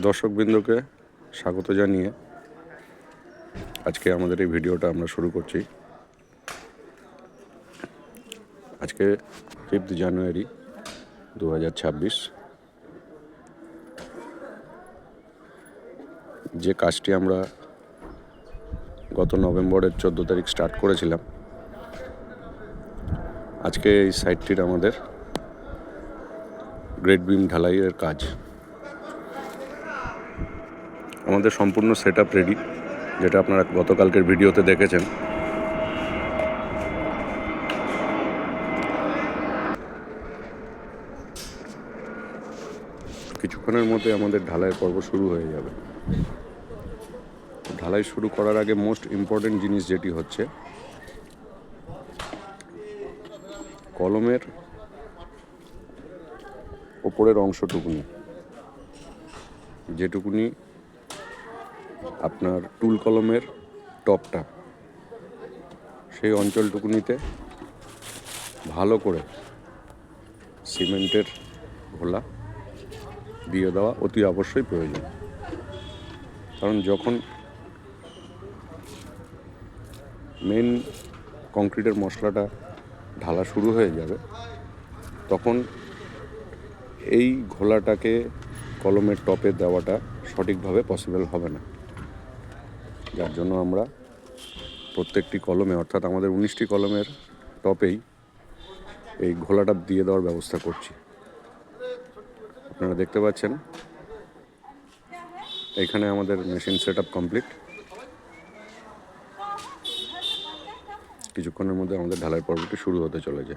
দর্শকবৃন্দকে স্বাগত জানিয়ে আজকে আমাদের এই ভিডিওটা আমরা শুরু করছি। আজকে 5 জানুয়ারি 2026। যে কাজটি আমরা গত নভেম্বরের 14 তারিখ স্টার্ট করেছিলাম, আজকে এই সাইটটির আমাদের গ্রেড বিম ঢালাইয়ের কাজ। আমাদের সম্পূর্ণ সেট আপ রেডি, যেটা আপনারা গতকালকের ভিডিওতে দেখেছেন। কিছুক্ষণের মধ্যে আমাদের ঢালাইয়ের পর্ব শুরু হয়ে যাবে। ঢালাই শুরু করার আগে মোস্ট ইম্পর্টেন্ট জিনিস যেটি হচ্ছে, কলমের ওপরের অংশটুকুনি, যেটুকুনি আপনার টুল কলমের টপটা, সেই অঞ্চলটুকুনিতে ভালো করে সিমেন্টের ঘোলা দিয়ে দেওয়া অতি অবশ্যই প্রয়োজন। কারণ যখন মেন কংক্রিটের মশলাটা ঢালা শুরু হয়ে যাবে, তখন এই ঘোলাটাকে কলমের টপে দেওয়াটা সঠিকভাবে পসিবল হবে না। যার জন্য আমরা প্রত্যেকটি কলমে, অর্থাৎ আমাদের 19টি কলমের টপেই এই ঘোলাটা দিয়ে দেওয়ার ব্যবস্থা করছি। আপনারা দেখতে পাচ্ছেন এখানে আমাদের মেশিন সেট আপ কমপ্লিট। কিছুক্ষণের মধ্যে আমাদের ঢালাই পর্বটি শুরু হতে চলেছে।